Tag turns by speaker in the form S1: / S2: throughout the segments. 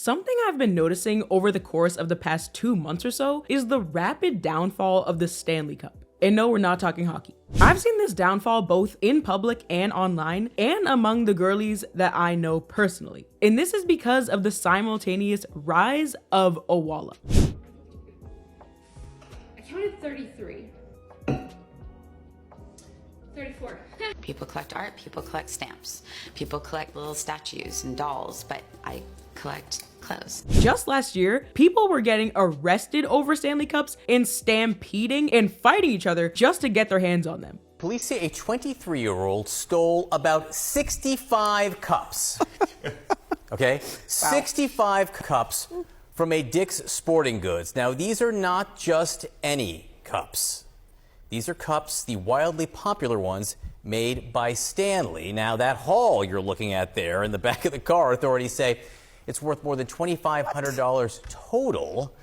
S1: Something I've been noticing over the course of the past 2 months or so is the rapid downfall of the Stanley Cup. And no, we're not talking hockey. I've seen this downfall both in public and online, and among the girlies that I know personally. And this is because of the simultaneous rise of Owala.
S2: I counted 33. 34.
S3: People collect art, people collect stamps, people collect little statues and dolls, but I collect clothes.
S1: Just last year, people were getting arrested over Stanley Cups and stampeding and fighting each other just to get their hands on them.
S4: Police say a 23-year-old stole about 65 cups. Okay? Wow. 65 cups from a Dick's Sporting Goods. Now, these are not just any cups. These are cups, the wildly popular ones, made by Stanley. Now, that haul you're looking at there in the back of the car, authorities say it's worth more than $2,500 total.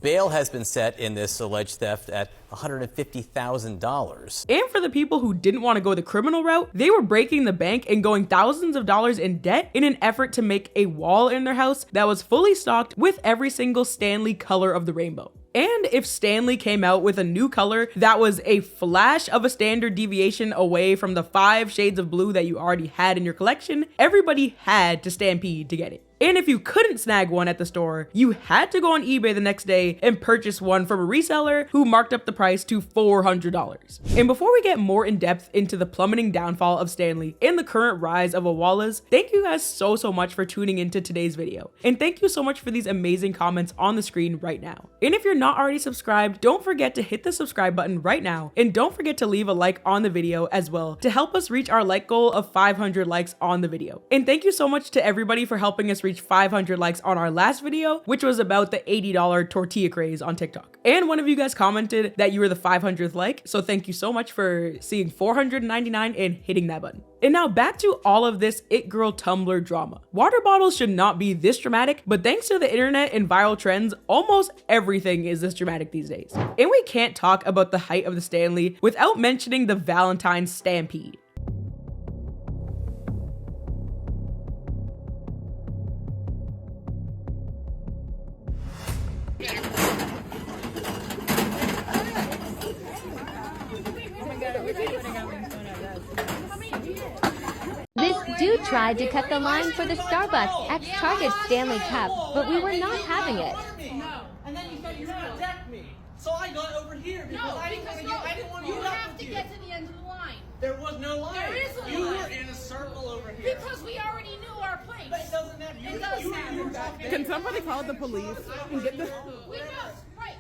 S4: Bail has been set in this alleged theft at $150,000.
S1: And for the people who didn't want to go the criminal route, they were breaking the bank and going thousands of dollars in debt in an effort to make a wall in their house that was fully stocked with every single Stanley color of the rainbow. And if Stanley came out with a new color that was a flash of a standard deviation away from the 5 shades of blue that you already had in your collection, everybody had to stampede to get it. And if you couldn't snag one at the store, you had to go on eBay the next day and purchase one from a reseller who marked up the price to $400. And before we get more in depth into the plummeting downfall of Stanley and the current rise of Owalas, thank you guys so much for tuning into today's video. And thank you so much for these amazing comments on the screen right now. And if you're not already subscribed, don't forget to hit the subscribe button right now. And don't forget to leave a like on the video as well to help us reach our like goal of 500 likes on the video. And thank you so much to everybody for helping us reach 500 likes on our last video, which was about the $80 tortilla craze on TikTok. And one of you guys commented that you were the 500th like, so thank you so much for seeing 499 and hitting that button. And now back to all of this it girl tumbler drama. Water bottles should not be this dramatic, but thanks to the internet and viral trends, almost everything is this dramatic these days. And we can't talk about the height of the Stanley without mentioning the Valentine stampede.
S5: This dude tried to cut the line for the Starbucks X Target Stanley Cup, but we were not having it.
S6: No. And then you said you were going to attack me. So I got over here because I didn't want to
S2: you have to get to the end of the line.
S6: There was no line.
S2: There is a line.
S6: You were in a circle over here.
S2: Because we already knew our place.
S6: But it doesn't matter. You were back there.
S7: Can somebody call the police and get the...
S2: We know, right.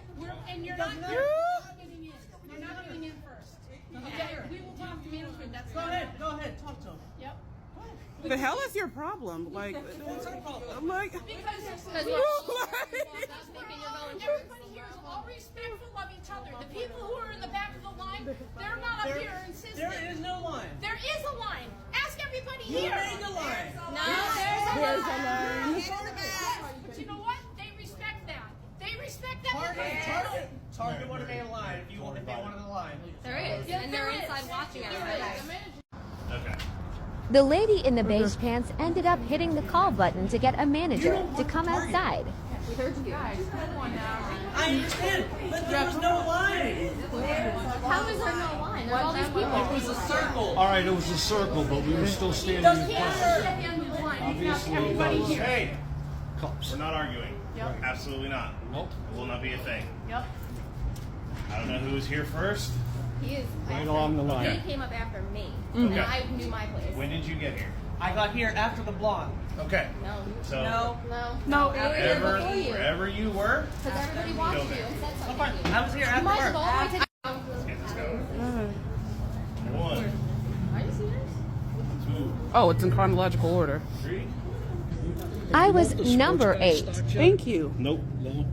S2: And you're not getting in. You're not getting in first. Okay, we will talk to management. That's
S6: Go ahead, talk to him.
S2: Yep.
S7: The hell is your problem? Like, I'm like...
S2: Because we're all everybody here is all respectful of each other. The people who are in the back of the line, they're not up here insisting.
S6: There is no line.
S2: There is a line. Ask everybody
S6: You
S2: here.
S6: made the line.
S2: No, there's a line.
S7: line.
S2: But you know what? They respect that. They respect that.
S6: Target would have made a line if they wanted a line.
S3: There is, and they're inside watching everybody.
S6: Okay.
S5: The lady in the beige pants ended up hitting the call button to get a manager to come outside.
S6: I understand, but there was no line.
S3: How is there no line? There's all these people.
S6: It was a circle.
S8: All right, it was a circle, but we were still standing in front. Obviously, those
S6: Hey,
S8: cups.
S9: We're not arguing. Yep. Absolutely not.
S8: Nope.
S9: It will not be a thing.
S2: Yep.
S9: I don't know who was here first.
S3: He is
S8: Right along the line.
S3: He came up after me,
S9: Okay.
S3: and I knew my place.
S9: When did you get here?
S6: I got here after the blonde.
S9: Okay.
S3: No.
S9: So
S3: No.
S9: wherever you were,
S3: Because everybody watched you and said something to you.
S6: I was here
S3: You
S6: after
S3: might have
S6: her.
S3: all went to
S9: let's get this going. 1,
S3: Are you serious?
S9: 2,
S7: Oh, it's in chronological order.
S9: 3.
S5: I was number 8.
S7: Thank you.
S8: Nope. No.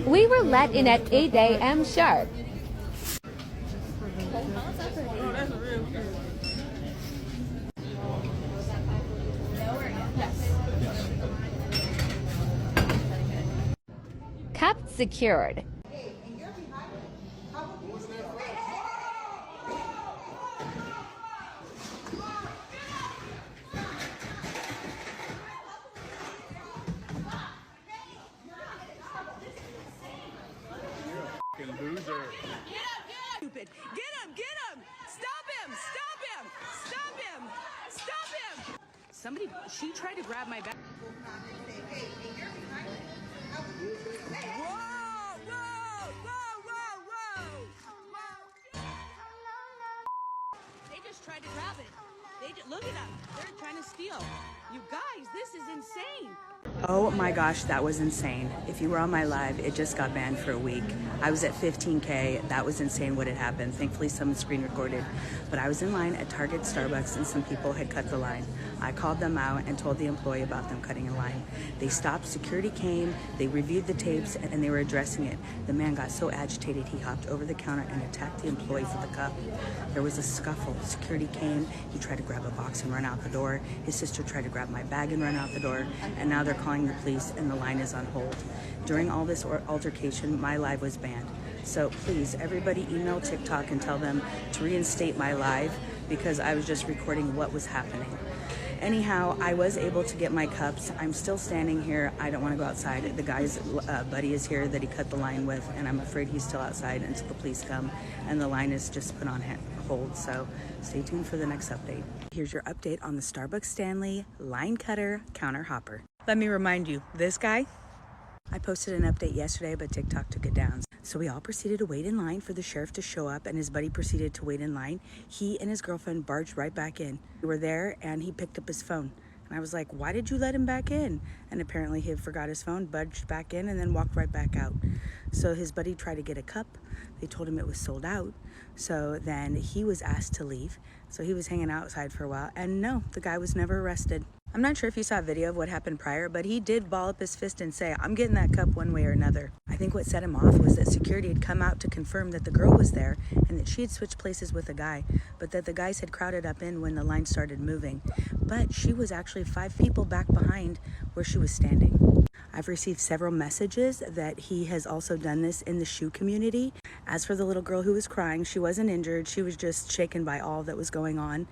S5: We were let in at 8 a.m. sharp. Cup secured.
S7: stupid. Get him, get him. Stop him, stop him, stop him, stop him. Somebody, she tried to grab my back. Whoa, whoa, whoa, whoa, whoa. They just tried to grab it. Look at them. They're trying to steal. You guys, this is insane.
S10: Oh my gosh, that was insane. If you were on my live, it just got banned for a week. I was at 15K. That was insane what had happened. Thankfully, someone screen recorded. But I was in line at Target, Starbucks, and some people had cut the line. I called them out and told the employee about them cutting a line. They stopped, security came, they reviewed the tapes, and they were addressing it. The man got so agitated, he hopped over the counter and attacked the employee for the cup. There was a scuffle. Security came, he tried to grab a box and run out the door. His sister tried to grab my bag and run out the door, and now they're calling the police and the line is on hold. During all this altercation, my live was banned. So please, everybody email TikTok and tell them to reinstate my live because I was just recording what was happening. Anyhow, I was able to get my cups. I'm still standing here. I don't want to go outside. The guy's buddy is here that he cut the line with, and I'm afraid he's still outside until the police come, and the line is just put on hold. So stay tuned for the next update. Here's your update on the Starbucks Stanley line cutter counter hopper. Let me remind you, this guy, I posted an update yesterday, but TikTok took it down. So we all proceeded to wait in line for the sheriff to show up, and his buddy proceeded to wait in line. He and his girlfriend barged right back in. We were there, and he picked up his phone. And I was like, why did you let him back in? And apparently he forgot his phone, budged back in, and then walked right back out. So his buddy tried to get a cup. They told him it was sold out. So then he was asked to leave. So he was hanging outside for a while. And no, the guy was never arrested. I'm not sure if you saw a video of what happened prior, but he did ball up his fist and say, I'm getting that cup one way or another. I think what set him off was that security had come out to confirm that the girl was there and that she had switched places with a guy, but that the guys had crowded up in when the line started moving. But she was actually 5 people back behind where she was standing. I've received several messages that he has also done this in the shoe community. As for the little girl who was crying, she wasn't injured. She was just shaken by all that was going on.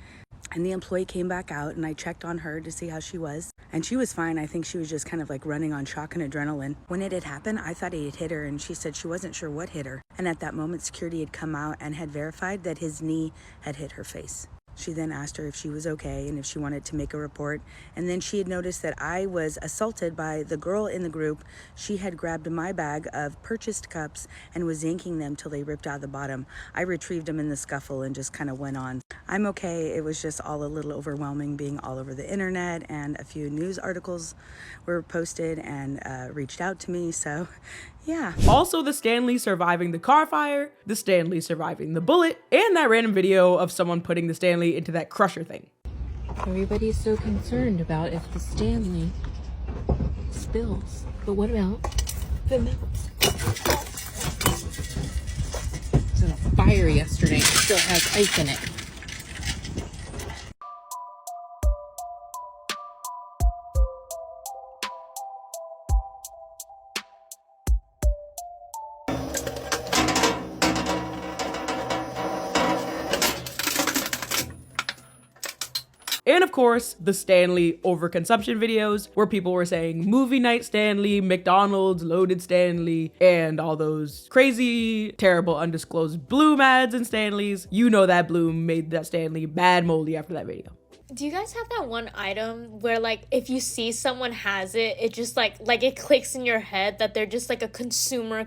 S10: And the employee came back out and I checked on her to see how she was. And she was fine. I think she was just kind of like running on shock and adrenaline. When it had happened, I thought he had hit her and she said she wasn't sure what hit her. And at that moment, security had come out and had verified that his knee had hit her face. She then asked her if she was okay and if she wanted to make a report. And then she had noticed that I was assaulted by the girl in the group. She had grabbed my bag of purchased cups and was yanking them till they ripped out the bottom. I retrieved them in the scuffle and just kind of went on. I'm okay. It was just all a little overwhelming being all over the internet, and a few news articles were posted and reached out to me. So yeah.
S1: Also, the Stanley surviving the car fire, the Stanley surviving the bullet, and that random video of someone putting the Stanley into that crusher thing.
S11: Everybody's so concerned about if the Stanley spills, but what about the milk? It was in a fire yesterday. It still has ice in it.
S1: And of course, the Stanley overconsumption videos where people were saying movie night Stanley, McDonald's loaded Stanley, and all those crazy, terrible, undisclosed Bloom ads in Stanleys. You know that Bloom made that Stanley bad moldy after that video.
S12: Do you guys have that one item where, like, if you see someone has it, it just like it clicks in your head that they're just like a consumer?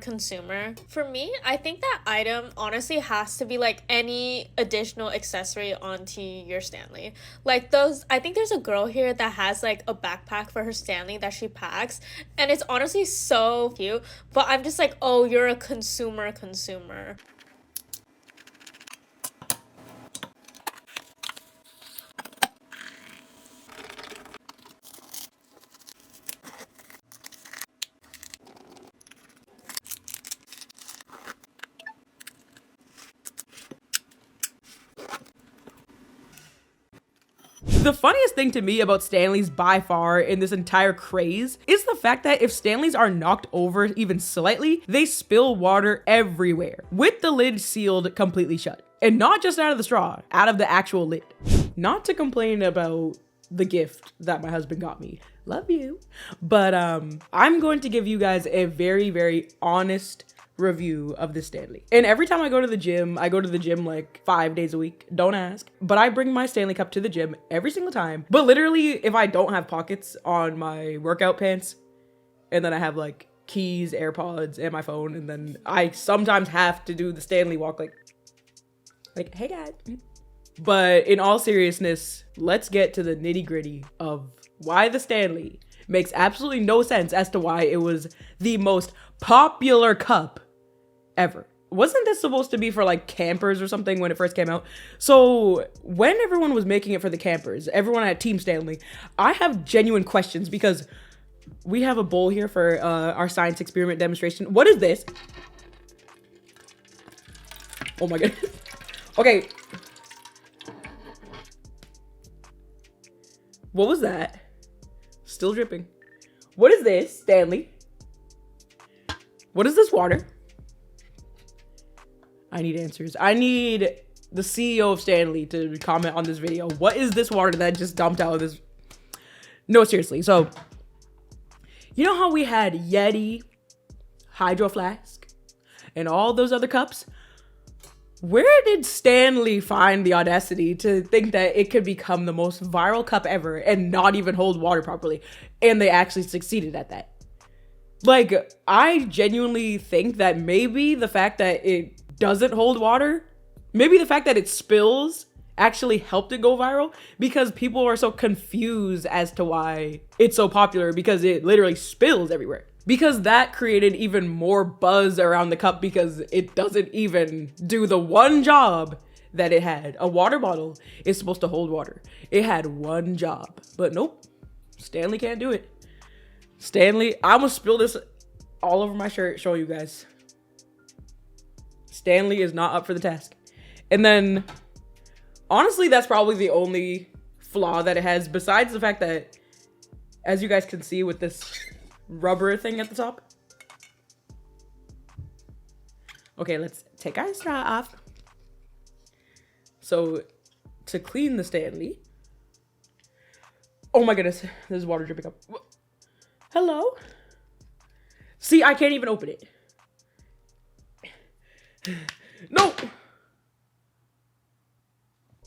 S12: For me, I think that item honestly has to be like any additional accessory onto your Stanley. Like those, I think there's a girl here that has like a backpack for her Stanley that she packs, and it's honestly so cute, but I'm just like, oh, you're a consumer.
S1: The funniest thing to me about Stanleys by far in this entire craze is the fact that if Stanleys are knocked over even slightly, they spill water everywhere, with the lid sealed completely shut. And not just out of the straw, out of the actual lid. Not to complain about the gift that my husband got me. Love you. But I'm going to give you guys a very, very honest review of the Stanley. And every time I go to the gym like 5 days a week. Don't ask. But I bring my Stanley cup to the gym every single time. But literally, if I don't have pockets on my workout pants, and then I have like keys, AirPods, and my phone, and then I sometimes have to do the Stanley walk like, hey guys. But in all seriousness, let's get to the nitty gritty of why the Stanley makes absolutely no sense as to why it was the most popular cup ever. Wasn't this supposed to be for like campers or something when it first came out? So when everyone was making it for the campers, everyone at Team Stanley, I have genuine questions because we have a bowl here for our science experiment demonstration. What is this? Oh my god. Okay. What was that? Still dripping. What is this, Stanley? What is this water? I need answers. I need the CEO of Stanley to comment on this video. What is this water that just dumped out of this? No, seriously. So, you know how we had Yeti, Hydro Flask, and all those other cups? Where did Stanley find the audacity to think that it could become the most viral cup ever and not even hold water properly? And they actually succeeded at that. Like, I genuinely think that maybe the fact that it doesn't hold water, maybe the fact that it spills actually helped it go viral, because people are so confused as to why it's so popular, because it literally spills everywhere. Because that created even more buzz around the cup, because it doesn't even do the one job that it had. A water bottle is supposed to hold water. It had one job, but nope, Stanley can't do it. Stanley, I'm gonna spill this all over my shirt, show you guys. Stanley is not up for the task. And then, honestly, that's probably the only flaw that it has, besides the fact that, as you guys can see with this rubber thing at the top. Okay, let's take our straw off. So, to clean the Stanley. Oh my goodness, there's water dripping up. Hello? See, I can't even open it. No!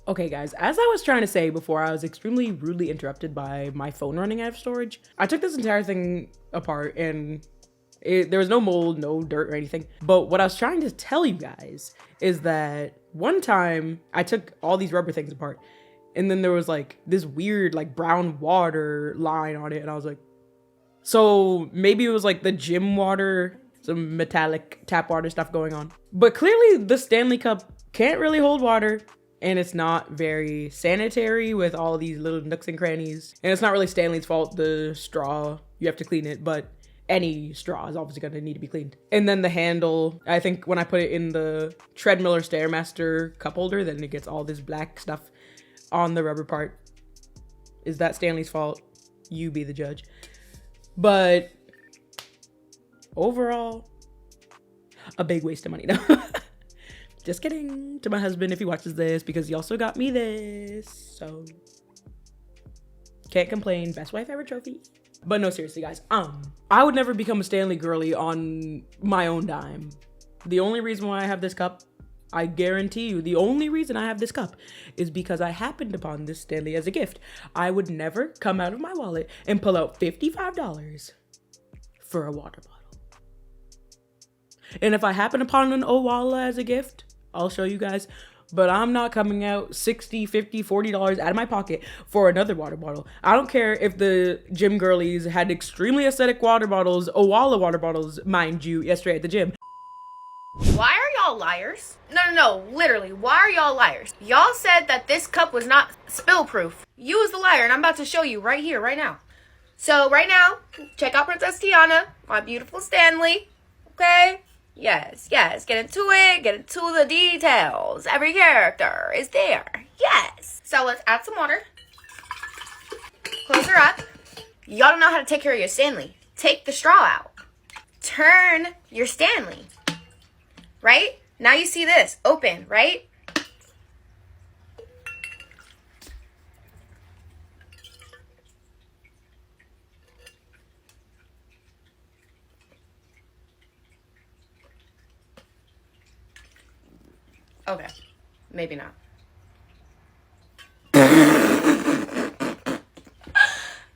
S1: Okay guys, as I was trying to say before, I was extremely rudely interrupted by my phone running out of storage. I took this entire thing apart and there was no mold, no dirt or anything. But what I was trying to tell you guys is that one time I took all these rubber things apart and then there was like this weird like brown water line on it, and I was like, so maybe it was like the gym water, some metallic tap water stuff going on. But clearly the Stanley cup can't really hold water. And it's not very sanitary with all these little nooks and crannies. And it's not really Stanley's fault, the straw, you have to clean it, but any straw is obviously gonna need to be cleaned. And then the handle, I think when I put it in the treadmill or Stairmaster cup holder, then it gets all this black stuff on the rubber part. Is that Stanley's fault? You be the judge. But overall, a big waste of money though. Just kidding to my husband if he watches this, because he also got me this, so can't complain. Best wife ever trophy. But no, seriously guys, I would never become a Stanley girly on my own dime. The only reason why I have this cup, I guarantee you, the only reason I have this cup is because I happened upon this Stanley as a gift. I would never come out of my wallet and pull out $55 for a water bottle. And if I happen upon an Owala as a gift, I'll show you guys, but I'm not coming out $60, $50, $40 out of my pocket for another water bottle. I don't care if the gym girlies had extremely aesthetic water bottles, Owala water bottles, mind you, yesterday at the gym.
S13: Why are y'all liars? No, literally, why are y'all liars? Y'all said that this cup was not spill proof. You was the liar, and I'm about to show you right here, right now. So right now, check out Princess Tiana, my beautiful Stanley, okay? Yes, get into it, get into the details. Every character is there, yes. So let's add some water. Close her up. Y'all don't know how to take care of your Stanley. Take the straw out. Turn your Stanley. Right? Now you see this, open, right? Okay. Maybe not.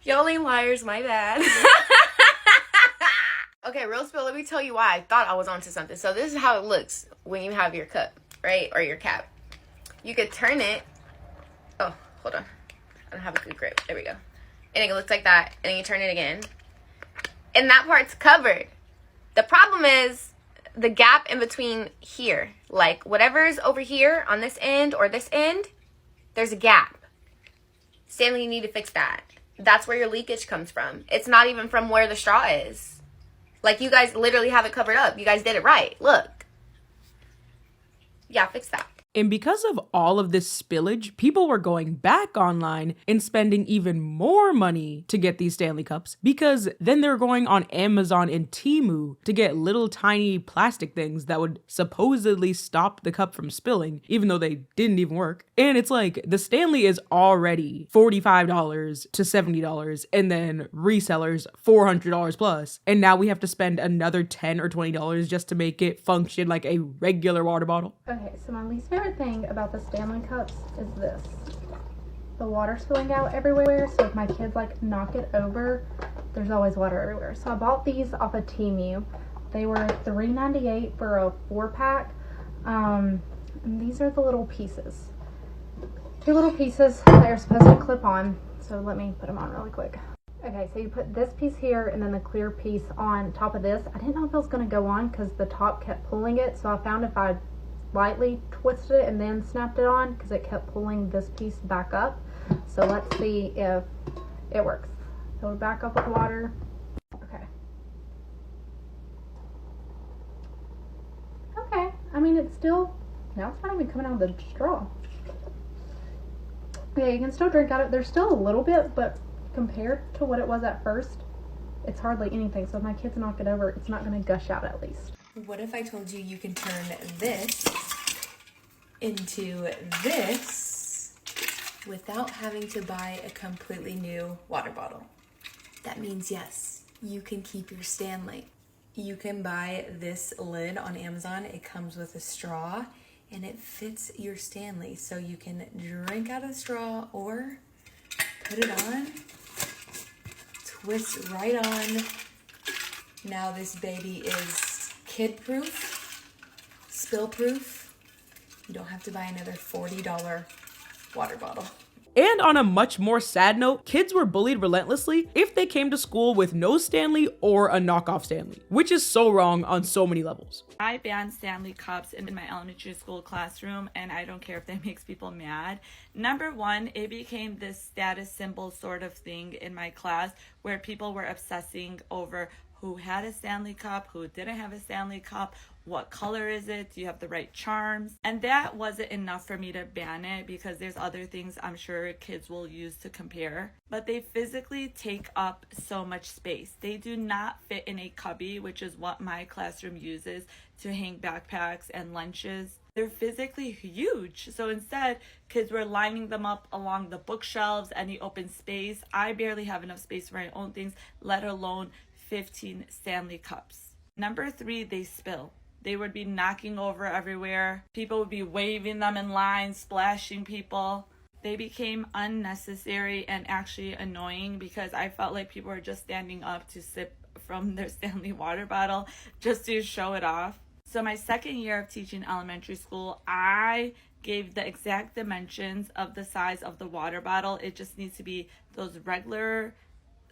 S13: Y'all ain't liars, my bad. Okay, real spill, let me tell you why I thought I was onto something. So this is how it looks when you have your cup, right? Or your cap. You could turn it. Oh, hold on. I don't have a good grip. There we go. And it looks like that. And then you turn it again. And that part's covered. The problem is the gap in between here. Like whatever's over here on this end or this end, there's a gap. Stanley, you need to fix that. That's where your leakage comes from. It's not even from where the straw is. Like, you guys literally have it covered up. You guys did it right. Look. Yeah, fix that.
S1: And because of all of this spillage, people were going back online and spending even more money to get these Stanley cups, because then they're going on Amazon and Temu to get little tiny plastic things that would supposedly stop the cup from spilling, even though they didn't even work. And it's like, the Stanley is already $45 to $70, and then resellers $400 plus. And now we have to spend another $10 or $20 just to make it function like a regular water bottle.
S14: Okay, so my least favorite thing about the Stanley cups is this. The water spilling out everywhere, so if my kids like knock it over, there's always water everywhere. So I bought these off of Temu. They were $3.98 for a 4-pack. And these are the little pieces. 2 little pieces that are supposed to clip on. So let me put them on really quick. Okay, so you put this piece here and then the clear piece on top of this. I didn't know if it was going to go on because the top kept pulling it, so I found if I lightly twisted it and then snapped it on, because it kept pulling this piece back up. So let's see if it works. Fill it back up with water. Okay. Okay, I mean, it's still, now it's not even coming out of the straw. Yeah, you can still drink out of it. There's still a little bit, but compared to what it was at first, it's hardly anything. So if my kids knock it over, it's not going to gush out at least.
S15: What if I told you you can turn this into this without having to buy a completely new water bottle? That means yes, you can keep your Stanley. You can buy this lid on Amazon. It comes with a straw and it fits your Stanley, so you can drink out of the straw or put it on, twist right on. Now this baby is kid-proof, spill-proof. You don't have to buy another $40 water bottle.
S1: And on a much more sad note, kids were bullied relentlessly if they came to school with no Stanley or a knockoff Stanley, which is so wrong on so many levels.
S16: I banned Stanley cups in my elementary school classroom, and I don't care if that makes people mad. Number one, it became this status symbol sort of thing in my class where people were obsessing over who had a Stanley cup, who didn't have a Stanley cup, what color is it, do you have the right charms? And that wasn't enough for me to ban it, because there's other things I'm sure kids will use to compare. But they physically take up so much space. They do not fit in a cubby, which is what my classroom uses to hang backpacks and lunches. They're physically huge. So instead, kids were lining them up along the bookshelves, any open space. I barely have enough space for my own things, let alone 15 Stanley cups. Number 3, they spill. They would be knocking over everywhere. People would be waving them in line, splashing people. They became unnecessary and actually annoying, because I felt like people were just standing up to sip from their Stanley water bottle just to show it off. So my second year of teaching elementary school, I gave the exact dimensions of the size of the water bottle. It just needs to be those regular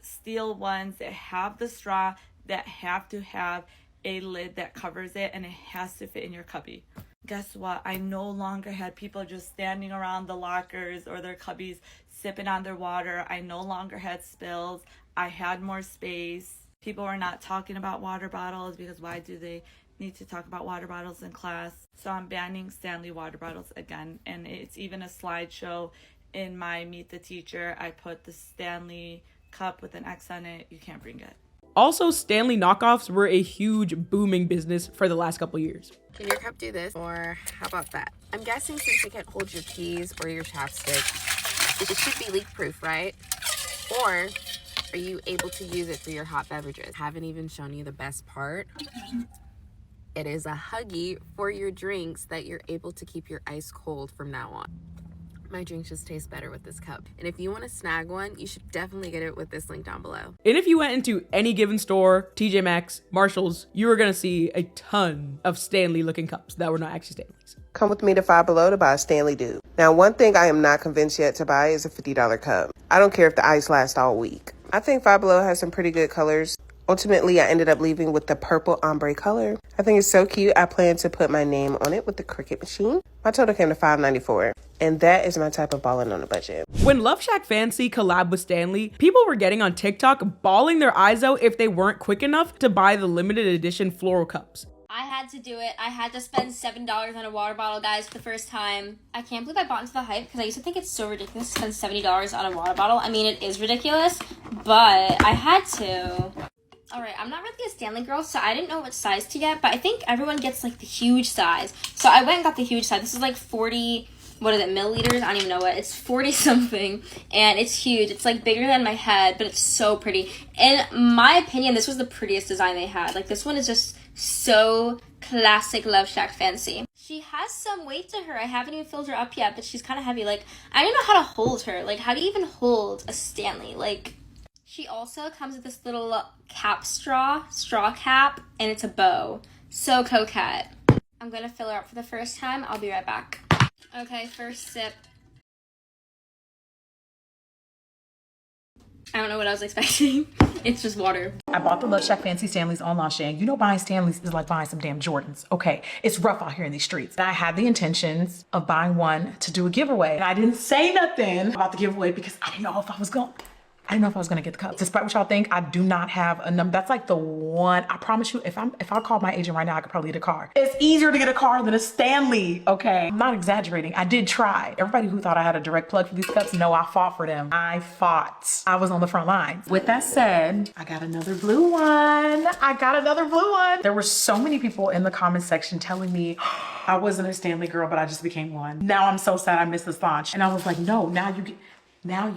S16: steel ones that have the straw, that have to have a lid that covers it, and it has to fit in your cubby. Guess what? I no longer had people just standing around the lockers or their cubbies sipping on their water. I no longer had spills. I had more space. People were not talking about water bottles, because why do they need to talk about water bottles in class? So I'm banning Stanley water bottles again, and it's even a slideshow in my Meet the Teacher. I put the Stanley cup with an X on it. You can't bring it.
S1: Also, Stanley knockoffs were a huge booming business for the last couple years.
S17: Can your cup do this? Or how about that? I'm guessing since it can't hold your keys or your chapstick, it should be leak proof, right? Or are you able to use it for your hot beverages? Haven't even shown you the best part. It is a Huggy for your drinks that you're able to keep your ice cold from now on. My drinks just taste better with this cup. And if you want to snag one, you should definitely get it with this link down below.
S1: And if you went into any given store, TJ Maxx, Marshalls, you were gonna see a ton of Stanley looking cups that were not actually Stanleys.
S18: Come with me to Five Below to buy a Stanley dupe. Now, one thing I am not convinced yet to buy is a $50 cup. I don't care if the ice lasts all week. I think Five Below has some pretty good colors. Ultimately, I ended up leaving with the purple ombre color. I think it's so cute. I plan to put my name on it with the Cricut machine. My total came to $5.94. And that is my type of balling on a budget.
S1: When LoveShackFancy collabed with Stanley, people were getting on TikTok bawling their eyes out if they weren't quick enough to buy the limited edition floral cups.
S19: I had to do it. I had to spend $7 on a water bottle, guys, for the first time. I can't believe I bought into the hype because I used to think it's so ridiculous to spend $70 on a water bottle. I mean, it is ridiculous, but I had to. Alright, I'm not really a Stanley girl, so I didn't know what size to get, but I think everyone gets, like, the huge size. So I went and got the huge size. This is, like, 40, what is it, milliliters? I don't even know what. It's 40-something, and it's huge. It's, like, bigger than my head, but it's so pretty. In my opinion, this was the prettiest design they had. Like, this one is just so classic LoveShackFancy. She has some weight to her. I haven't even filled her up yet, but she's kind of heavy. Like, I don't know how to hold her. Like, how do you even hold a Stanley? Like... She also comes with this little straw cap, and it's a bow. So coquette. I'm gonna fill her up for the first time. I'll be right back. Okay, first sip. I don't know what I was expecting. It's just water.
S20: I bought the LoveShackFancy Stanleys on LoveShack. You know, buying Stanleys is like buying some damn Jordans. Okay, it's rough out here in these streets. I had the intentions of buying one to do a giveaway. And I didn't say nothing about the giveaway because I didn't know if I was gonna get the cup. Despite what y'all think, I do not have a number. That's like the one, I promise you, if I called my agent right now, I could probably get a car. It's easier to get a car than a Stanley, okay? I'm not exaggerating. I did try. Everybody who thought I had a direct plug for these cups, no, I fought for them. I fought. I was on the front line. With that said, I got another blue one. There were so many people in the comment section telling me I wasn't a Stanley girl, but I just became one. Now I'm so sad I missed this launch. And I was like, no, now you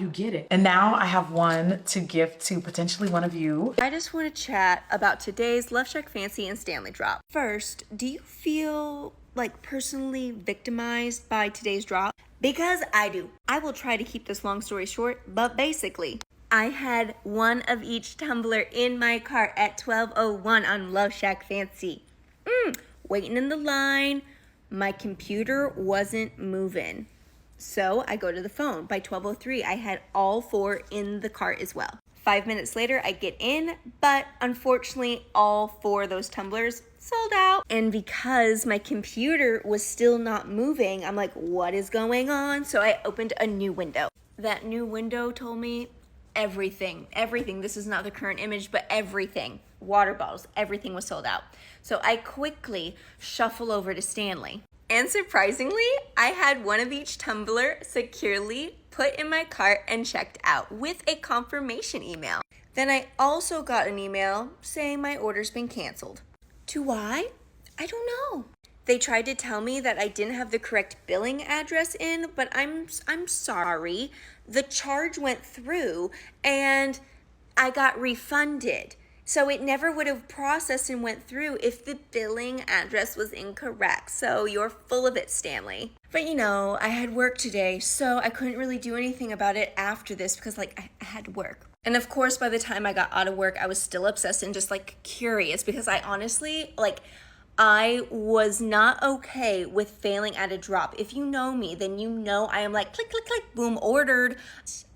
S20: get it. And now I have one to gift to potentially one of you.
S13: I just want to chat about today's LoveShackFancy and Stanley drop. First, do you feel like personally victimized by today's drop? Because I do. I will try to keep this long story short, but basically, I had one of each tumbler in my cart at 12:01 on LoveShackFancy. Waiting in the line, my computer wasn't moving. So I go to the phone. By 12:03, I had all 4 in the cart as well. 5 minutes later, I get in, but unfortunately, all 4 of those tumblers sold out. And because my computer was still not moving, I'm like, what is going on? So I opened a new window. That new window told me everything. This is not the current image, but everything. Water bottles, everything was sold out. So I quickly shuffle over to Stanley. And surprisingly, I had one of each tumbler securely put in my cart and checked out with a confirmation email. Then I also got an email saying my order's been canceled. To why? I don't know. They tried to tell me that I didn't have the correct billing address in, but I'm sorry. The charge went through and I got refunded. So it never would have processed and went through if the billing address was incorrect. So you're full of it, Stanley. But you know, I had work today, so I couldn't really do anything about it after this because like I had work. And of course, by the time I got out of work, I was still obsessed and just like curious because I honestly, like, I was not okay with failing at a drop. If you know me, then you know I am like click, click, click, boom, ordered.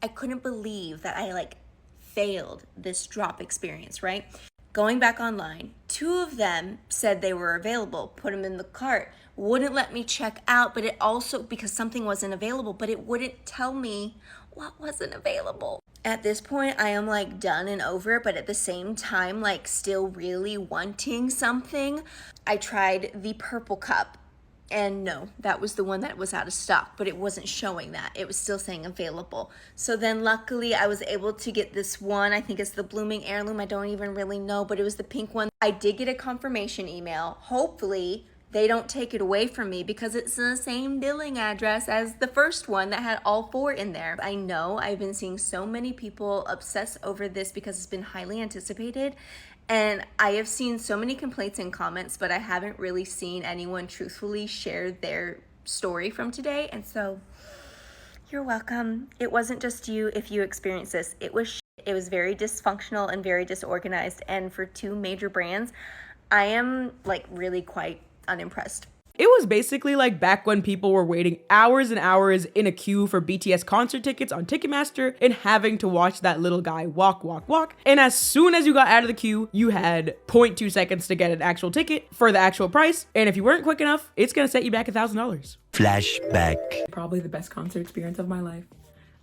S13: I couldn't believe that I like failed this drop experience, right? Going back online, 2 of them said they were available, put them in the cart, wouldn't let me check out, but it also, because something wasn't available, but it wouldn't tell me what wasn't available. At this point, I am like done and over, but at the same time, like still really wanting something. I tried the purple cup. And no, that was the one that was out of stock, but it wasn't showing that. It was still saying available. So then luckily I was able to get this one. I think it's the Blooming Heirloom. I don't even really know, but it was the pink one. I did get a confirmation email. Hopefully they don't take it away from me because it's the same billing address as the first one that had all 4 in there. I know I've been seeing so many people obsess over this because it's been highly anticipated.
S21: And I have seen so many complaints and comments, but I haven't really seen anyone truthfully share their story from today. And so you're welcome. It wasn't just you if you experienced this. It was very dysfunctional and very disorganized. And for two major brands, I am like really quite unimpressed.
S1: It was basically like back when people were waiting hours and hours in a queue for BTS concert tickets on Ticketmaster and having to watch that little guy walk, walk, walk. And as soon as you got out of the queue, you had 0.2 seconds to get an actual ticket for the actual price. And if you weren't quick enough, it's gonna set you back $1,000.
S22: Flashback.
S11: Probably the best concert experience of my life.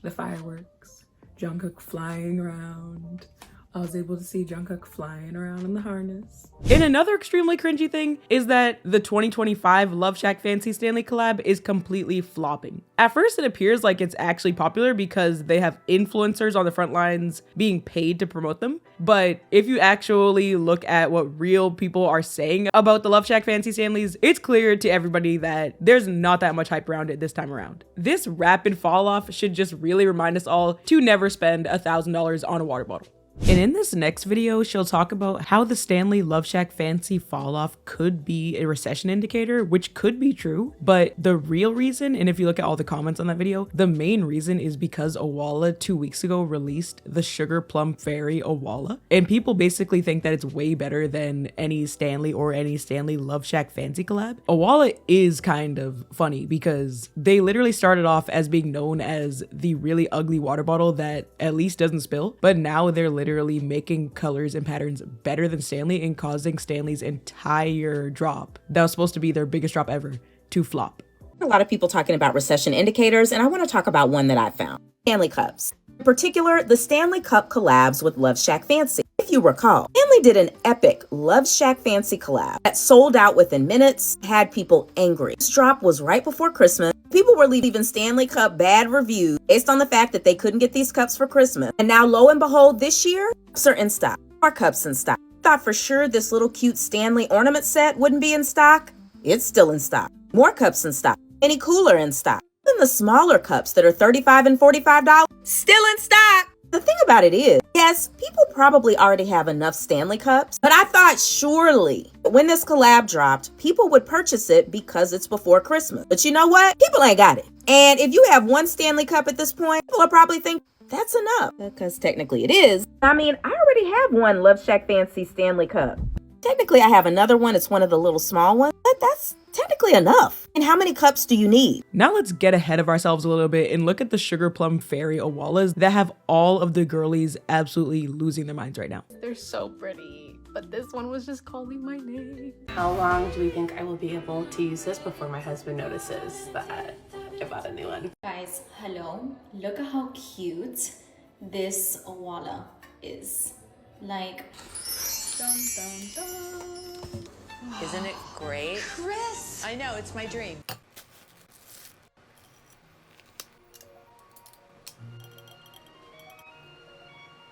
S11: The fireworks, Jungkook flying around. I was able to see Jungkook flying around in the harness.
S1: And another extremely cringy thing is that the 2025 LoveShackFancy Stanley collab is completely flopping. At first it appears like it's actually popular because they have influencers on the front lines being paid to promote them. But if you actually look at what real people are saying about the LoveShackFancy Stanleys, it's clear to everybody that there's not that much hype around it this time around. This rapid fall off should just really remind us all to never spend $1,000 on a water bottle. And in this next video, she'll talk about how the Stanley LoveShackFancy fall off could be a recession indicator, which could be true, but the real reason, and if you look at all the comments on that video, the main reason is because Owala 2 weeks ago released the Sugar Plum Fairy Owala, and people basically think that it's way better than any Stanley or any Stanley LoveShackFancy collab. Owala is kind of funny because they literally started off as being known as the really ugly water bottle that at least doesn't spill, but now they're literally making colors and patterns better than Stanley and causing Stanley's entire drop, that was supposed to be their biggest drop ever, to flop.
S23: A lot of people talking about recession indicators, and I want to talk about one that I found. Stanley Cups. In particular, the Stanley Cup collabs with LoveShackFancy. If you recall, Stanley did an epic LoveShackFancy collab that sold out within minutes, had people angry. This drop was right before Christmas. People were leaving Stanley Cup bad reviews based on the fact that they couldn't get these cups for Christmas. And now, lo and behold, this year, cups are in stock. More cups in stock. Thought for sure this little cute Stanley ornament set wouldn't be in stock. It's still in stock. More cups in stock. Any cooler in stock. Even the smaller cups that are $35 and $45, still in stock. The thing about it is, yes, people probably already have enough Stanley Cups, but I thought surely when this collab dropped, people would purchase it because it's before Christmas. But you know what? People ain't got it. And if you have one Stanley Cup at this point, people will probably think that's enough. Because technically it is. I mean, I already have one LoveShackFancy Stanley Cup. Technically, I have another one. It's one of the little small ones, but that's technically enough. And how many cups do you need?
S1: Now let's get ahead of ourselves a little bit and look at the Sugar Plum Fairy Owalas that have all of the girlies absolutely losing their minds right now.
S24: They're so pretty, but this one was just calling my name.
S25: How long do we think I will be able to use this before my husband notices that I bought a new one?
S26: Guys, hello. Look at how cute this Owala is. Like, dun, dun, dun.
S27: Isn't it great?
S26: Chris!
S27: I know, it's my dream.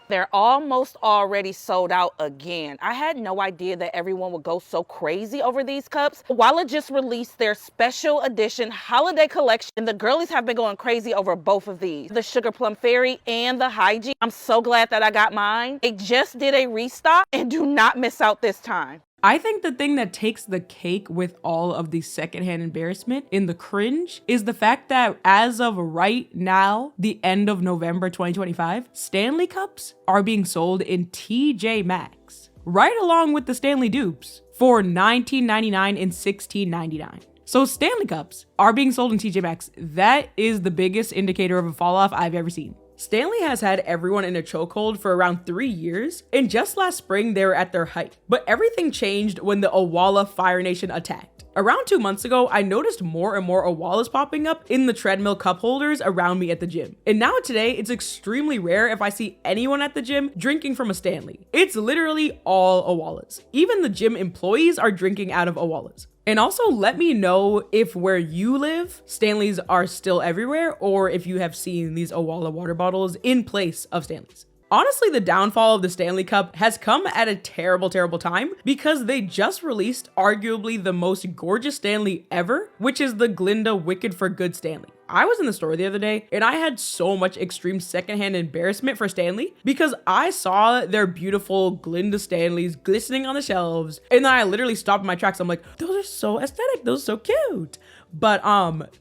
S28: They're almost already sold out again. I had no idea that everyone would go so crazy over these cups. Owala just released their special edition holiday collection, and the girlies have been going crazy over both of these, the Sugar Plum Fairy and the Hygiene. I'm so glad that I got mine. They just did a restock, and do not miss out this time.
S1: I think the thing that takes the cake with all of the secondhand embarrassment in the cringe is the fact that as of right now, the end of November 2025, Stanley Cups are being sold in TJ Maxx, right along with the Stanley dupes for $19.99 and $16.99. So Stanley Cups are being sold in TJ Maxx. That is the biggest indicator of a fall off I've ever seen. Stanley has had everyone in a chokehold for around 3 years, and just last spring they were at their height. But everything changed when the Owala Fire Nation attacked. Around 2 months ago, I noticed more and more Owalas popping up in the treadmill cup holders around me at the gym. And now today, it's extremely rare if I see anyone at the gym drinking from a Stanley. It's literally all Owalas. Even the gym employees are drinking out of Owalas. And also let me know if where you live, Stanleys are still everywhere, or if you have seen these Owala water bottles in place of Stanleys. Honestly, the downfall of the Stanley Cup has come at a terrible, terrible time because they just released arguably the most gorgeous Stanley ever, which is the Glinda Wicked for Good Stanley. I was in the store the other day and I had so much extreme secondhand embarrassment for Stanley because I saw their beautiful Glinda Stanleys glistening on the shelves. And then I literally stopped in my tracks. I'm like, those are so aesthetic. Those are so cute. But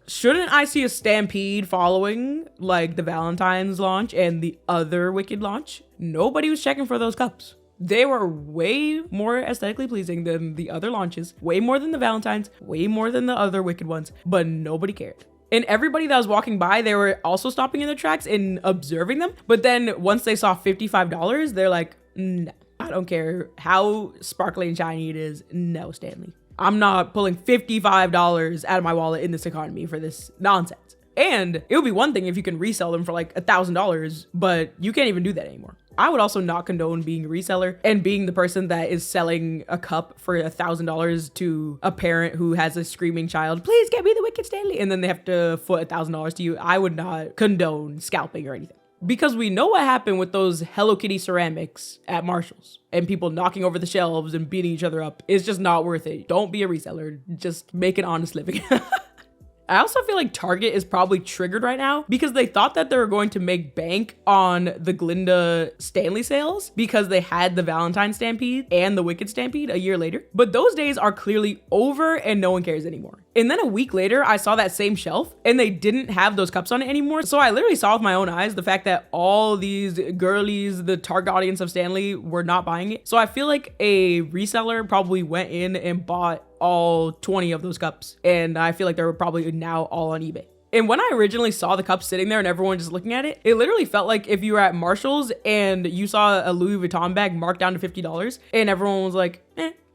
S1: shouldn't I see a stampede following like the Valentine's launch and the other Wicked launch? Nobody was checking for those cups. They were way more aesthetically pleasing than the other launches, way more than the Valentine's, way more than the other Wicked ones, but nobody cared. And everybody that was walking by, they were also stopping in their tracks and observing them. But then once they saw $55, they're like, no, I don't care how sparkly and shiny it is. No, Stanley. I'm not pulling $55 out of my wallet in this economy for this nonsense. And it would be one thing if you can resell them for like $1,000, but you can't even do that anymore. I would also not condone being a reseller and being the person that is selling a cup for $1,000 to a parent who has a screaming child, please get me the Wicked Stanley, and then they have to foot $1,000 to you. I would not condone scalping or anything. Because we know what happened with those Hello Kitty ceramics at Marshall's and people knocking over the shelves and beating each other up. It's just not worth it. Don't be a reseller. Just make an honest living. I also feel like Target is probably triggered right now because they thought that they were going to make bank on the Glinda Stanley sales because they had the Valentine Stampede and the Wicked Stampede a year later. But those days are clearly over and no one cares anymore. And then a week later, I saw that same shelf and they didn't have those cups on it anymore. So I literally saw with my own eyes the fact that all these girlies, the target audience of Stanley, were not buying it. So I feel like a reseller probably went in and bought all 20 of those cups. And I feel like they're probably now all on eBay. And when I originally saw the cups sitting there and everyone just looking at it, it literally felt like if you were at Marshall's and you saw a Louis Vuitton bag marked down to $50 and everyone was like,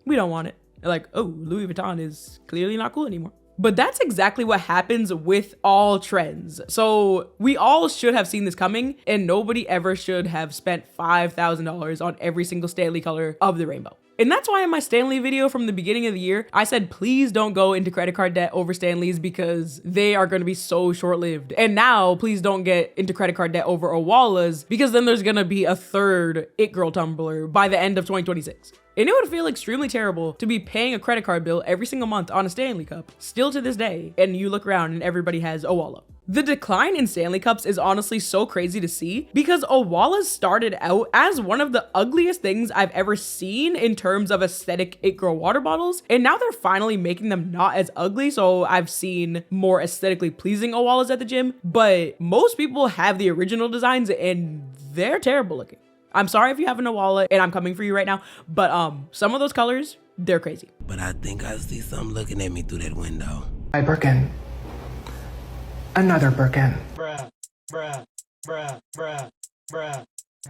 S1: we don't want it. They're like, oh, Louis Vuitton is clearly not cool anymore. But that's exactly what happens with all trends. So we all should have seen this coming and nobody ever should have spent $5,000 on every single Stanley color of the rainbow. And that's why in my Stanley video from the beginning of the year, I said, please don't go into credit card debt over Stanleys because they are going to be so short-lived. And now please don't get into credit card debt over Owalas because then there's going to be a third It Girl tumbler by the end of 2026. And it would feel extremely terrible to be paying a credit card bill every single month on a Stanley cup, still to this day, and you look around and everybody has Owala. The decline in Stanley cups is honestly so crazy to see because Owalas started out as one of the ugliest things I've ever seen in terms of aesthetic It Girl water bottles, and now they're finally making them not as ugly, so I've seen more aesthetically pleasing Owalas at the gym, but most people have the original designs and they're terrible looking. I'm sorry if you have an Owala and I'm coming for you right now, but some of those colors, they're crazy.
S2: But I think I see something looking at me through that window.
S3: My Birkin. Another Birkin.
S2: Bruh, bruh, bruh, bruh, bruh,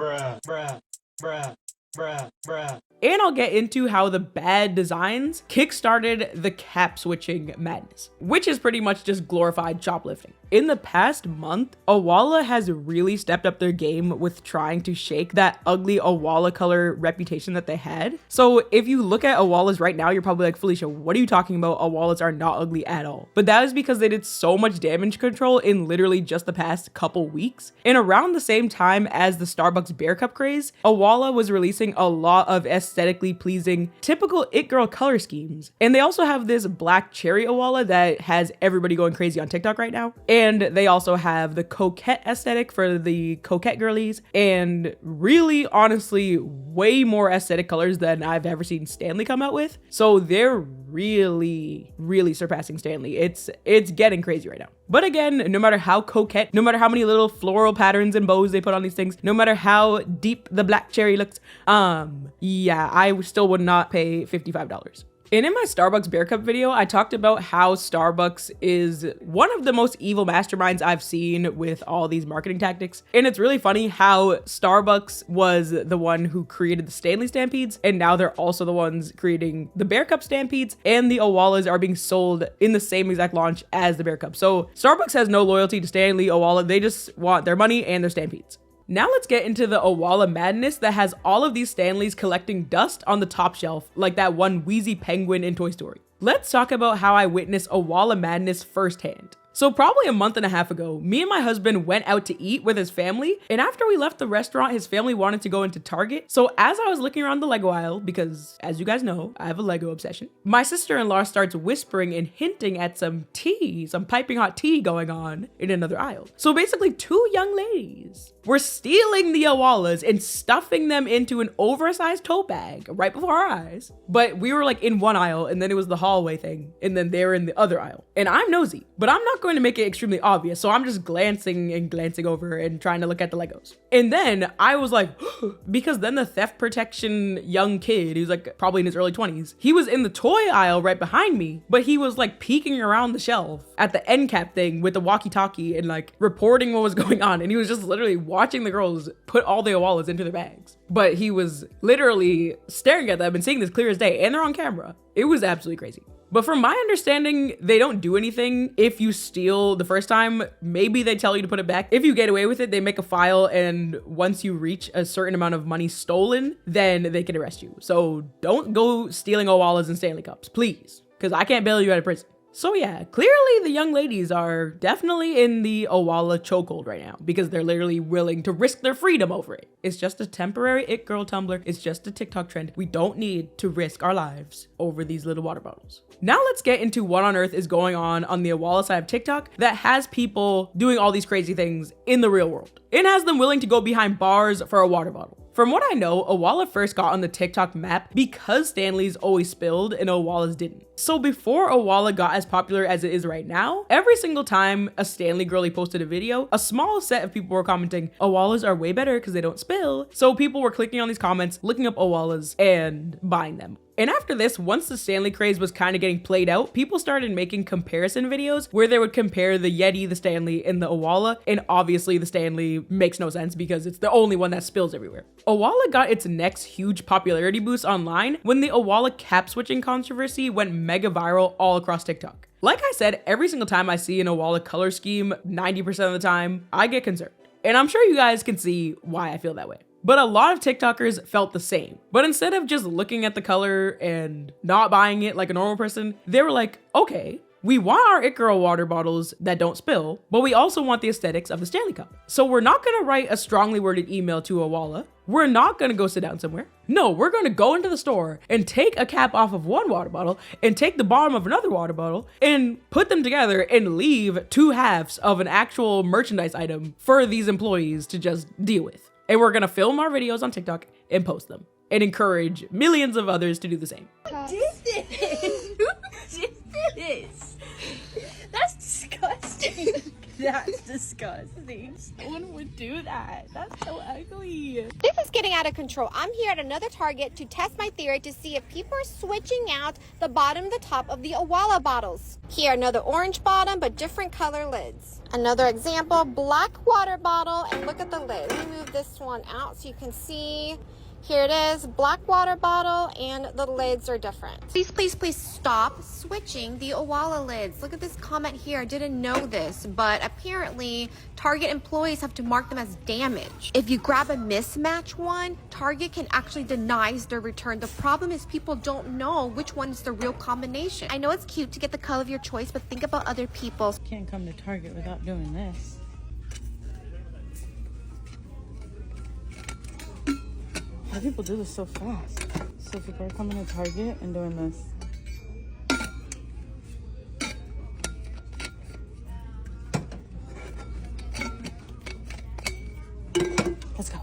S2: bruh, bruh, bruh, bruh, bruh.
S1: And I'll get into how the bad designs kickstarted the cap switching madness, which is pretty much just glorified shoplifting. In the past month, Owala has really stepped up their game with trying to shake that ugly Owala color reputation that they had. So if you look at Owalas right now, you're probably like, Felicia, what are you talking about? Owalas are not ugly at all. But that is because they did so much damage control in literally just the past couple weeks. And around the same time as the Starbucks Bear Cup craze, Owala was releasing a lot of aesthetically pleasing, typical It Girl color schemes. And they also have this black cherry Owala that has everybody going crazy on TikTok right now. And they also have the coquette aesthetic for the coquette girlies, and really, honestly, way more aesthetic colors than I've ever seen Stanley come out with. So they're really, really surpassing Stanley. It's getting crazy right now. But again, no matter how coquette, no matter how many little floral patterns and bows they put on these things, no matter how deep the black cherry looks, yeah, I still would not pay $55. And in my Starbucks Bear Cup video, I talked about how Starbucks is one of the most evil masterminds I've seen with all these marketing tactics. And it's really funny how Starbucks was the one who created the Stanley Stampedes, and now they're also the ones creating the Bear Cup Stampedes, and the Owalas are being sold in the same exact launch as the Bear Cup. So Starbucks has no loyalty to Stanley, Owala, they just want their money and their Stampedes. Now let's get into the Owala madness that has all of these Stanleys collecting dust on the top shelf, like that one wheezy penguin in Toy Story. Let's talk about how I witnessed Owala madness firsthand. So probably a month and a half ago, me and my husband went out to eat with his family, and after we left the restaurant, his family wanted to go into Target. So as I was looking around the Lego aisle, because as you guys know, I have a Lego obsession, my sister-in-law starts whispering and hinting at some piping hot tea going on in another aisle. So basically 2 young ladies were stealing the Owalas and stuffing them into an oversized tote bag right before our eyes. But we were like in one aisle, and then it was the hallway thing, and then they were in the other aisle. And I'm nosy, but I'm not going to make it extremely obvious, so I'm just glancing over and trying to look at the Legos. And then I was like, because then the theft protection young kid, he was like probably in his early 20s, he was in the toy aisle right behind me, but he was like peeking around the shelf at the end cap thing with the walkie-talkie and like reporting what was going on. And he was just literally watching the girls put all the Owalas into their bags. But he was literally staring at them and seeing this clear as day, and they're on camera. It was absolutely crazy. But from my understanding, they don't do anything if you steal the first time. Maybe they tell you to put it back. If you get away with it, they make a file, and once you reach a certain amount of money stolen, then they can arrest you. So don't go stealing Owalas and Stanley cups, please, because I can't bail you out of prison. So yeah, clearly the young ladies are definitely in the Owala chokehold right now because they're literally willing to risk their freedom over it. It's just a temporary it girl tumbler. It's just a TikTok trend. We don't need to risk our lives over these little water bottles. Now let's get into what on earth is going on the Owala side of TikTok that has people doing all these crazy things in the real world. It has them willing to go behind bars for a water bottle. From what I know, Owala first got on the TikTok map because Stanleys always spilled and Owalas didn't. So before Owala got as popular as it is right now, every single time a Stanley girlie posted a video, a small set of people were commenting, Owalas are way better because they don't spill. So people were clicking on these comments, looking up Owalas and buying them. And after this, once the Stanley craze was kind of getting played out, people started making comparison videos where they would compare the Yeti, the Stanley, and the Owala. And obviously the Stanley makes no sense because it's the only one that spills everywhere. Owala got its next huge popularity boost online when the Owala cap switching controversy went mega viral all across TikTok. Like I said, every single time I see an Owala color scheme, 90% of the time, I get concerned. And I'm sure you guys can see why I feel that way. But a lot of TikTokers felt the same. But instead of just looking at the color and not buying it like a normal person, they were like, okay, we want our It Girl water bottles that don't spill, but we also want the aesthetics of the Stanley Cup. So we're not gonna write a strongly worded email to Owala. We're not gonna go sit down somewhere. No, we're gonna go into the store and take a cap off of one water bottle and take the bottom of another water bottle and put them together and leave 2 halves of an actual merchandise item for these employees to just deal with. And we're gonna film our videos on TikTok and post them and encourage millions of others to do the same.
S19: Who did this? Who did this? That's disgusting. That's disgusting.
S16: No one would do that. That's so ugly.
S3: This is getting out of control. I'm here at another Target to test my theory to see if people are switching out the bottom and the top of the Owala bottles. Here, another orange bottom, but different color lids. Another example, black water bottle, and look at the lid. Let me move this one out so you can see. Here it is, black water bottle, and the lids are different. Please, please, please stop switching the Owala lids. Look at this comment here. I didn't know this, but apparently Target employees have to mark them as damaged. If you grab a mismatch one, Target can actually deny their return. The problem is people don't know which one is the real combination. I know it's cute to get the color of your choice, but think about other people.
S4: Can't come to Target without doing this. Why do people do this so fast? So if you're coming to Target and doing this. Let's go.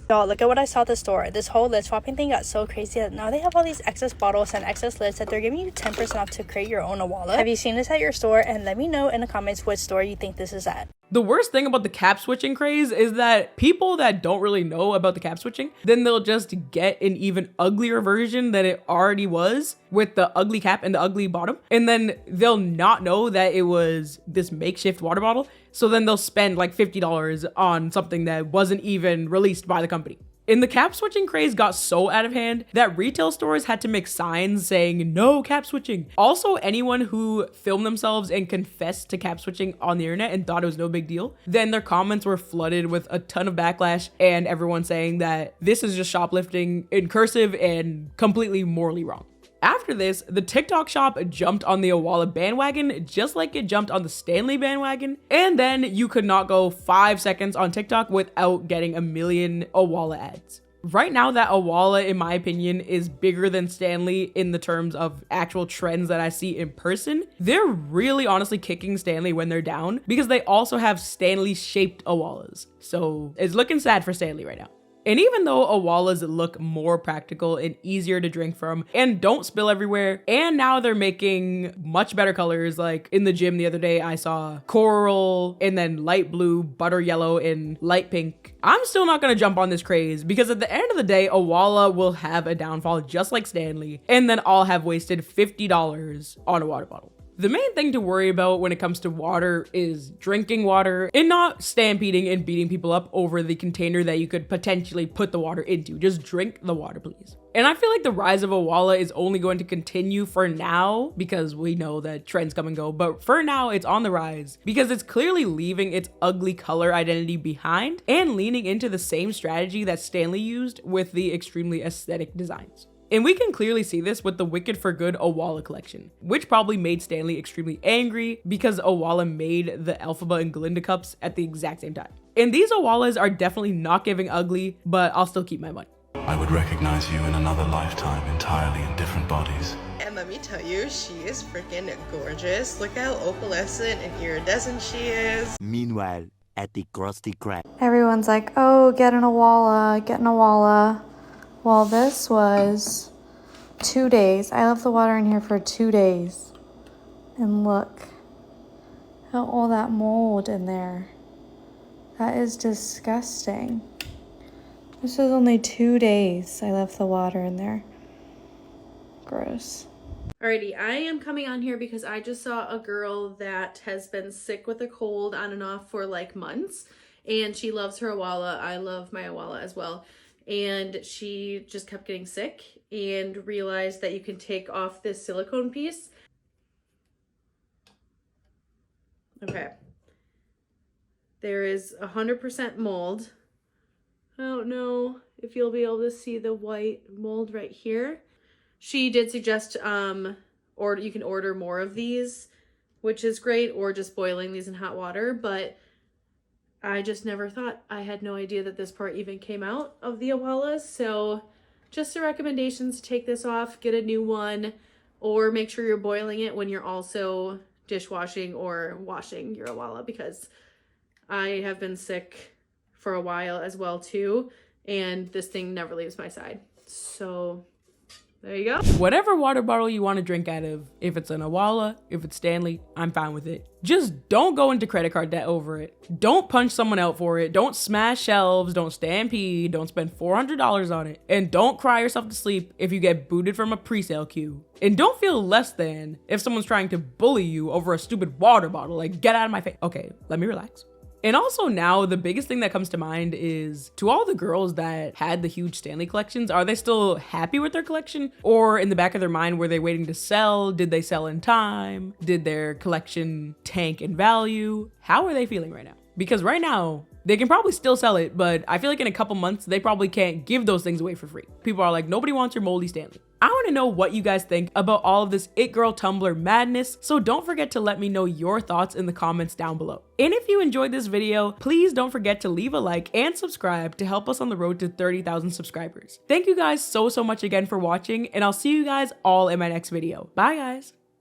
S5: Y'all, look at what I saw at the store. This whole lid swapping thing got so crazy that now they have all these excess bottles and excess lids that they're giving you 10% off to create your own Owala. Have you seen this at your store? And let me know in the comments which store you think this is at.
S1: The worst thing about the cap switching craze is that people that don't really know about the cap switching, then they'll just get an even uglier version than it already was with the ugly cap and the ugly bottom. And then they'll not know that it was this makeshift water bottle. So then they'll spend like $50 on something that wasn't even released by the company. And the cap switching craze got so out of hand that retail stores had to make signs saying no cap switching. Also, anyone who filmed themselves and confessed to cap switching on the internet and thought it was no big deal, then their comments were flooded with a ton of backlash and everyone saying that this is just shoplifting in cursive and completely morally wrong. After this, the TikTok shop jumped on the Owala bandwagon just like it jumped on the Stanley bandwagon, and then you could not go 5 seconds on TikTok without getting a million Owala ads. Right now, that Owala, in my opinion, is bigger than Stanley in the terms of actual trends that I see in person. They're really honestly kicking Stanley when they're down because they also have Stanley-shaped Owalas. So it's looking sad for Stanley right now. And even though Owalas look more practical and easier to drink from and don't spill everywhere, and now they're making much better colors, like in the gym the other day I saw coral and then light blue, butter yellow, and light pink. I'm still not gonna jump on this craze because at the end of the day, Owala will have a downfall just like Stanley, and then I'll have wasted $50 on a water bottle. The main thing to worry about when it comes to water is drinking water and not stampeding and beating people up over the container that you could potentially put the water into. Just drink the water, please. And I feel like the rise of Owala is only going to continue for now because we know that trends come and go, but for now it's on the rise because it's clearly leaving its ugly color identity behind and leaning into the same strategy that Stanley used with the extremely aesthetic designs. And we can clearly see this with the Wicked for Good Owala collection, which probably made Stanley extremely angry because Owala made the Elphaba and Glinda cups at the exact same time. And these Owalas are definitely not giving ugly, but I'll still keep my money.
S6: I would recognize you in another lifetime entirely in different bodies.
S18: And let me tell you, she is freaking gorgeous. Look how opalescent and iridescent she is.
S7: Meanwhile, at the Krusty Krab.
S8: Everyone's like, oh, get an Owala, get an Owala. Well, this was 2 days. I left the water in here for 2 days. And look at all that mold in there. That is disgusting. This was only 2 days I left the water in there. Gross.
S5: Alrighty, I am coming on here because I just saw a girl that has been sick with a cold on and off for like months. And she loves her Owala. I love my Owala as well. And she just kept getting sick and realized that you can take off this silicone piece. Okay. There is 100% mold. I don't know if you'll be able to see the white mold right here. She did suggest or you can order more of these, which is great, or just boiling these in hot water, but I just never thought, I had no idea that this part even came out of the Owalas. So just a recommendation to take this off, get a new one, or make sure you're boiling it when you're also dishwashing or washing your Owala, because I have been sick for a while as well too, and this thing never leaves my side. So there you go.
S1: Whatever water bottle you want to drink out of, if it's an Owala, if it's Stanley, I'm fine with it. Just don't go into credit card debt over it. Don't punch someone out for it. Don't smash shelves. Don't stampede. Don't spend $400 on it. And don't cry yourself to sleep if you get booted from a pre-sale queue. And don't feel less than if someone's trying to bully you over a stupid water bottle. Like, get out of my face. Okay, let me relax. And also now, the biggest thing that comes to mind is, to all the girls that had the huge Stanley collections, are they still happy with their collection? Or in the back of their mind, were they waiting to sell? Did they sell in time? Did their collection tank in value? How are they feeling right now? Because right now, they can probably still sell it, but I feel like in a couple months, they probably can't give those things away for free. People are like, nobody wants your moldy Stanley. I want to know what you guys think about all of this It Girl Tumbler madness, so don't forget to let me know your thoughts in the comments down below. And if you enjoyed this video, please don't forget to leave a like and subscribe to help us on the road to 30,000 subscribers. Thank you guys so much again for watching, and I'll see you guys all in my next video. Bye guys!